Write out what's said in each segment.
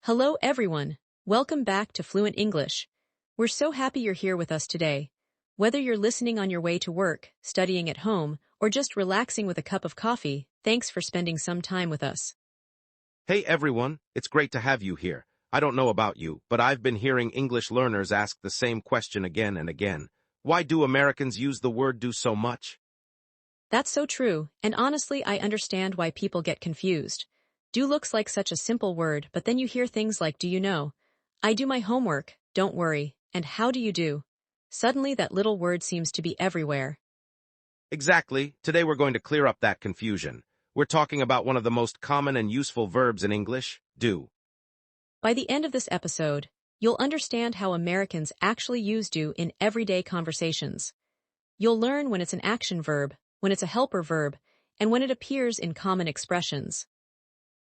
Hello everyone. Welcome back to Fluent English. We're so happy you're here with us today. Whether you're listening on your way to work, studying at home, or just relaxing with a cup of coffee, thanks for spending some time with us. Hey everyone, it's great to have you here. I don't know about you, but I've been hearing English learners ask the same question again and again. Why do Americans use the word do so much? That's so true, and honestly I understand why people get confused. Do looks like such a simple word, but then you hear things like do you know? I do my homework, don't worry, and how do you do? Suddenly that little word seems to be everywhere. Exactly, today we're going to clear up that confusion. We're talking about one of the most common and useful verbs in English, do. By the end of this episode, you'll understand how Americans actually use do in everyday conversations. You'll learn when it's an action verb, when it's a helper verb, and when it appears in common expressions.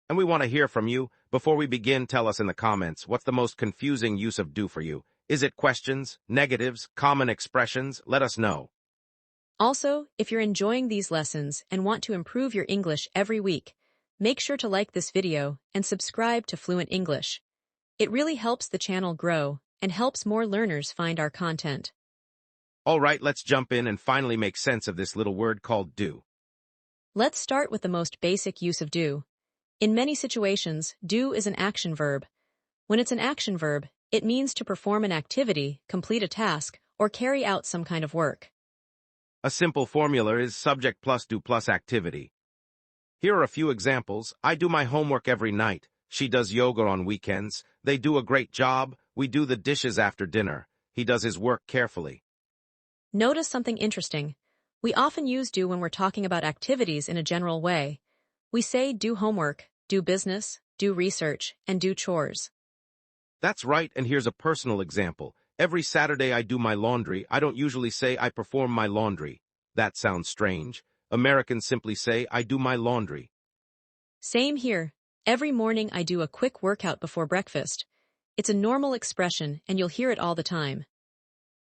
And we want to hear from you. Before we begin, tell us in the comments, what's the most confusing use of do for you? Is it questions, negatives, common expressions? Let us know. Also, if you're enjoying these lessons and want to improve your English every week, make sure to like this video and subscribe to Fluent English. It really helps the channel grow and helps more learners find our content. All right, let's jump in and finally make sense of this little word called do. Let's start with the most basic use of do. In many situations, do is an action verb. When it's an action verb, it means to perform an activity, complete a task, or carry out some kind of work. A simple formula is subject plus do plus activity. Here are a few examples. I do my homework every night. She does yoga on weekends. They do a great job. We do the dishes after dinner. He does his work carefully. Notice something interesting. We often use do when we're talking about activities in a general way. We say do homework, do business, do research, and do chores. That's right, and here's a personal example. Every Saturday I do my laundry. I don't usually say I perform my laundry. That sounds strange. Americans simply say I do my laundry. Same here. Every morning I do a quick workout before breakfast. It's a normal expression, and you'll hear it all the time.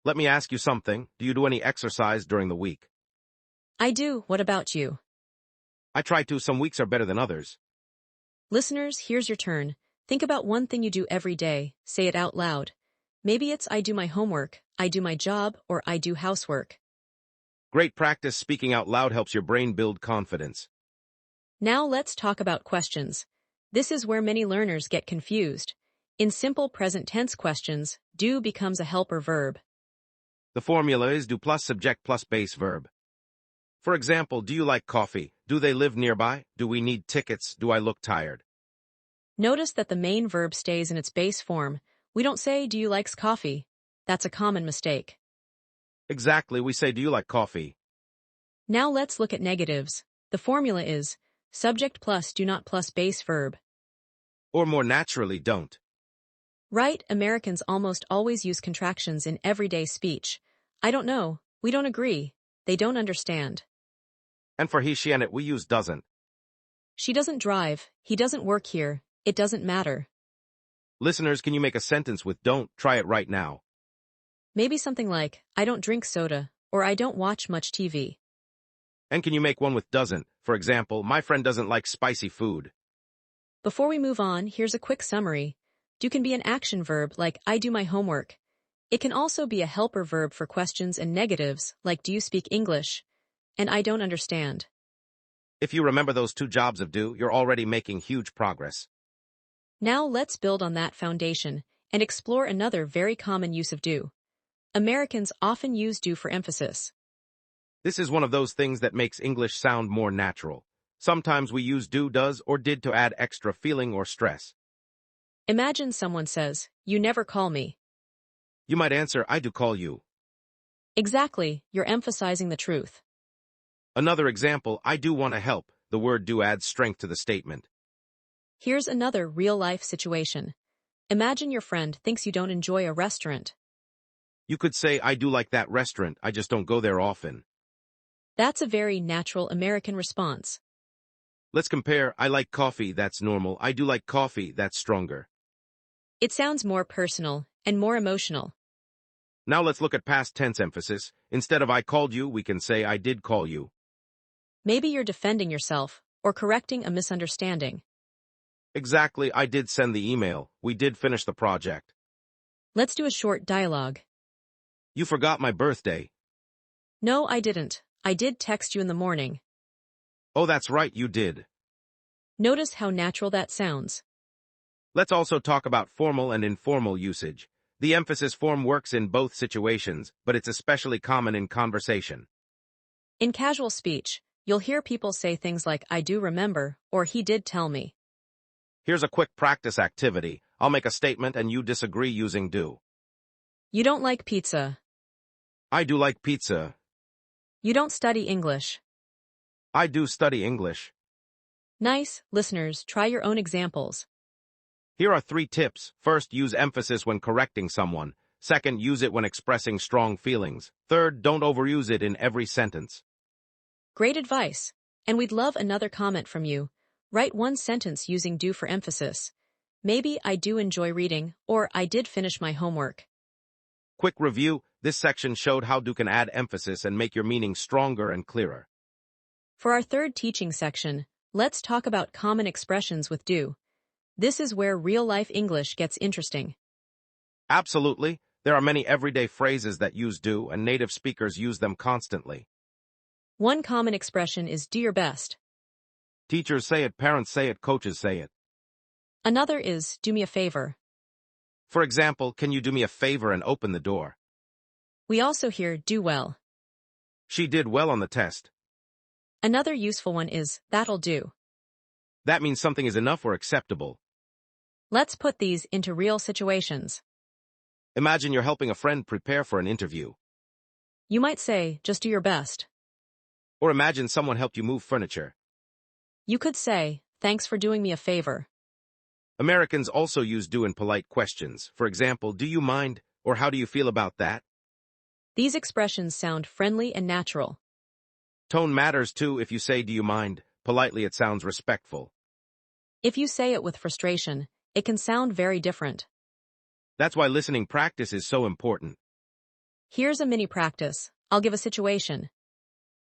Let me ask you something. Do you do any exercise during the week? I do. What about you? I try to. Some weeks are better than others. Listeners, here's your turn. Think about one thing you do every day. Say it out loud. Maybe it's I do my homework, I do my job, or I do housework. Great practice speaking out loud helps your brain build confidence. Now let's talk about questions. This is where many learners get confused. In simple present tense questions, do becomes a helper verb. The formula is do plus subject plus base verb. For example, do you like coffee? Do they live nearby? Do we need tickets? Do I look tired? Notice that the main verb stays in its base form. We don't say, do you likes coffee? That's a common mistake. Exactly, we say, do you like coffee? Now let's look at negatives. The formula is subject plus do not plus base verb. Or more naturally, don't. Right, Americans almost always use contractions in everyday speech. I don't know, we don't agree, they don't understand. And for he, she, and it, we use doesn't. She doesn't drive, he doesn't work here, it doesn't matter. Listeners, can you make a sentence with don't? Try it right now. Maybe something like, I don't drink soda, or I don't watch much TV. And can you make one with doesn't? For example, my friend doesn't like spicy food. Before we move on, here's a quick summary. Do can be an action verb like I do my homework. It can also be a helper verb for questions and negatives like do you speak English? And I don't understand. If you remember those two jobs of do, you're already making huge progress. Now let's build on that foundation and explore another very common use of do. Americans often use do for emphasis. This is one of those things that makes English sound more natural. Sometimes we use do, does, or did to add extra feeling or stress. Imagine someone says, you never call me. You might answer, I do call you. Exactly, you're emphasizing the truth. Another example, I do want to help. The word do adds strength to the statement. Here's another real-life situation. Imagine your friend thinks you don't enjoy a restaurant. You could say, I do like that restaurant, I just don't go there often. That's a very natural American response. Let's compare, I like coffee, that's normal. I do like coffee, that's stronger. It sounds more personal and more emotional. Now let's look at past tense emphasis. Instead of I called you, we can say I did call you. Maybe you're defending yourself or correcting a misunderstanding. Exactly, I did send the email. We did finish the project. Let's do a short dialogue. You forgot my birthday. No, I didn't. I did text you in the morning. Oh, that's right, you did. Notice how natural that sounds. Let's also talk about formal and informal usage. The emphasis form works in both situations, but it's especially common in conversation. In casual speech, you'll hear people say things like I do remember or he did tell me. Here's a quick practice activity. I'll make a statement and you disagree using do. You don't like pizza. I do like pizza. You don't study English. I do study English. Nice, listeners, try your own examples. Here are 3 tips. First, use emphasis when correcting someone. Second, use it when expressing strong feelings. Third, don't overuse it in every sentence. Great advice. And we'd love another comment from you. Write one sentence using do for emphasis. Maybe I do enjoy reading, or I did finish my homework. Quick review. This section showed how do can add emphasis and make your meaning stronger and clearer. For our third teaching section, let's talk about common expressions with do. This is where real-life English gets interesting. Absolutely. There are many everyday phrases that use do, and native speakers use them constantly. One common expression is do your best. Teachers say it, parents say it, coaches say it. Another is do me a favor. For example, can you do me a favor and open the door? We also hear do well. She did well on the test. Another useful one is that'll do. That means something is enough or acceptable. Let's put these into real situations. Imagine you're helping a friend prepare for an interview. You might say, just do your best. Or imagine someone helped you move furniture. You could say, thanks for doing me a favor. Americans also use do in polite questions. For example, do you mind, or how do you feel about that? These expressions sound friendly and natural. Tone matters too. If you say do you mind, politely it sounds respectful. If you say it with frustration, it can sound very different. That's why listening practice is so important. Here's a mini practice. I'll give a situation.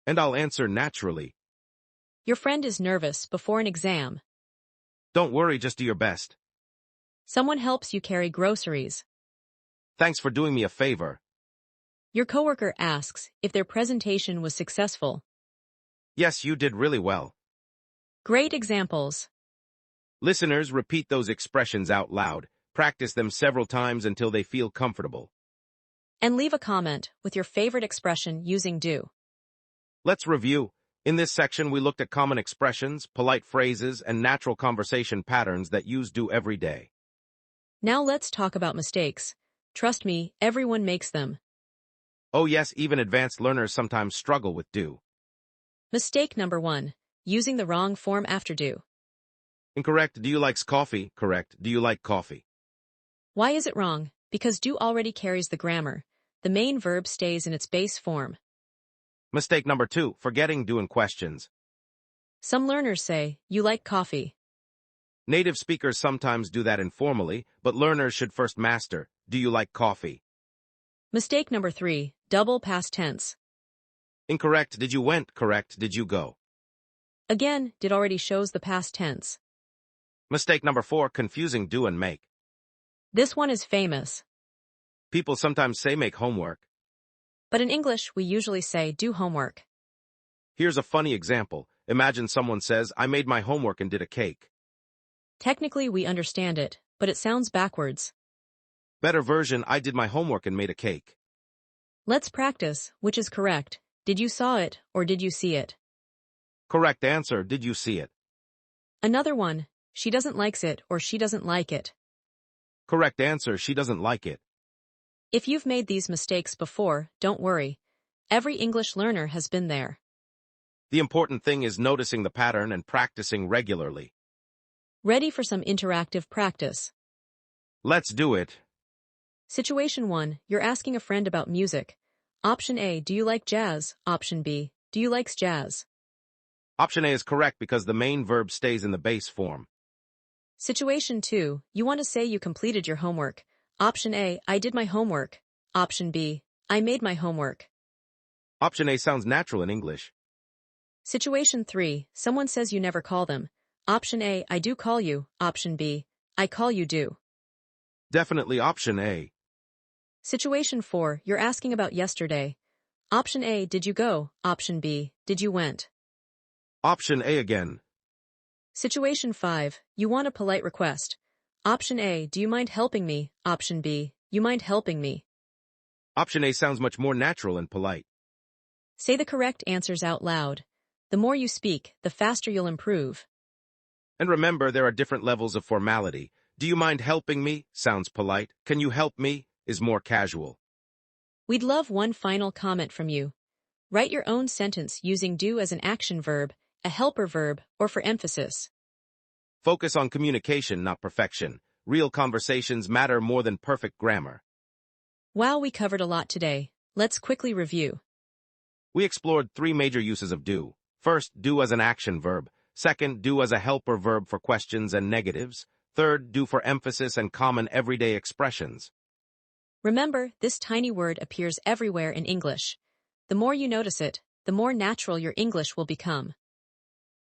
And I'll answer naturally. Your friend is nervous before an exam. Don't worry, just do your best. Someone helps you carry groceries. Thanks for doing me a favor. Your coworker asks if their presentation was successful. Yes, you did really well. Great examples. Listeners, repeat those expressions out loud. Practice them several times until they feel comfortable. And leave a comment with your favorite expression using do. Let's review. In this section, we looked at common expressions, polite phrases, and natural conversation patterns that use do every day. Now let's talk about mistakes. Trust me, everyone makes them. Oh yes, even advanced learners sometimes struggle with do. Mistake number 1. Using the wrong form after do. Incorrect. Do you like coffee? Correct. Do you like coffee? Why is it wrong? Because do already carries the grammar. The main verb stays in its base form. Mistake number 2. Forgetting do in questions. Some learners say, you like coffee. Native speakers sometimes do that informally, but learners should first master, do you like coffee? Mistake number 3. Double past tense. Incorrect. Did you went? Correct. Did you go? Again, did already shows the past tense. Mistake number 4. Confusing do and make. This one is famous. People sometimes say make homework. But in English, we usually say do homework. Here's a funny example. Imagine someone says, I made my homework and did a cake. Technically, we understand it, but it sounds backwards. Better version, I did my homework and made a cake. Let's practice, which is correct. Did you saw it, or did you see it? Correct answer, did you see it? Another one, she doesn't likes it, or she doesn't like it. Correct answer, she doesn't like it. If you've made these mistakes before, don't worry. Every English learner has been there. The important thing is noticing the pattern and practicing regularly. Ready for some interactive practice? Let's do it. Situation 1, you're asking a friend about music. Option A, do you like jazz? Option B, do you likes jazz? Option A is correct because the main verb stays in the base form. Situation 2, you want to say you completed your homework. Option A, I did my homework. Option B, I made my homework. Option A sounds natural in English. Situation 3, someone says you never call them. Option A, I do call you. Option B, I call you do. Definitely option A. Situation 4, you're asking about yesterday. Option A, did you go? Option B, did you went? Option A again. Situation 5, you want a polite request. Option A, do you mind helping me? Option B, you mind helping me? Option A sounds much more natural and polite. Say the correct answers out loud. The more you speak, the faster you'll improve. And remember, there are different levels of formality. Do you mind helping me? Sounds polite. Can you help me? Is more casual. We'd love one final comment from you. Write your own sentence using do as an action verb, a helper verb, or for emphasis. Focus on communication, not perfection. Real conversations matter more than perfect grammar. Wow, we covered a lot today. Let's quickly review. We explored 3 major uses of do. First, do as an action verb. Second, do as a helper verb for questions and negatives. Third, do for emphasis and common everyday expressions. Remember, this tiny word appears everywhere in English. The more you notice it, the more natural your English will become.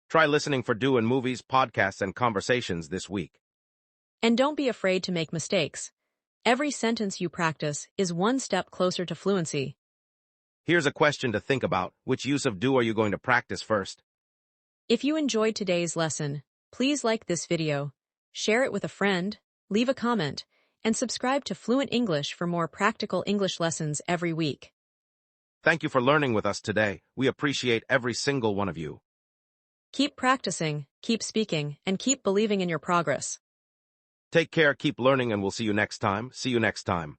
Try listening for do in movies, podcasts, and conversations this week. And don't be afraid to make mistakes. Every sentence you practice is one step closer to fluency. Here's a question to think about. Which use of do are you going to practice first? If you enjoyed today's lesson, please like this video, share it with a friend, leave a comment, and subscribe to Fluent English for more practical English lessons every week. Thank you for learning with us today. We appreciate every single one of you. Keep practicing, keep speaking, and keep believing in your progress. Take care, keep learning, and we'll see you next time. See you next time.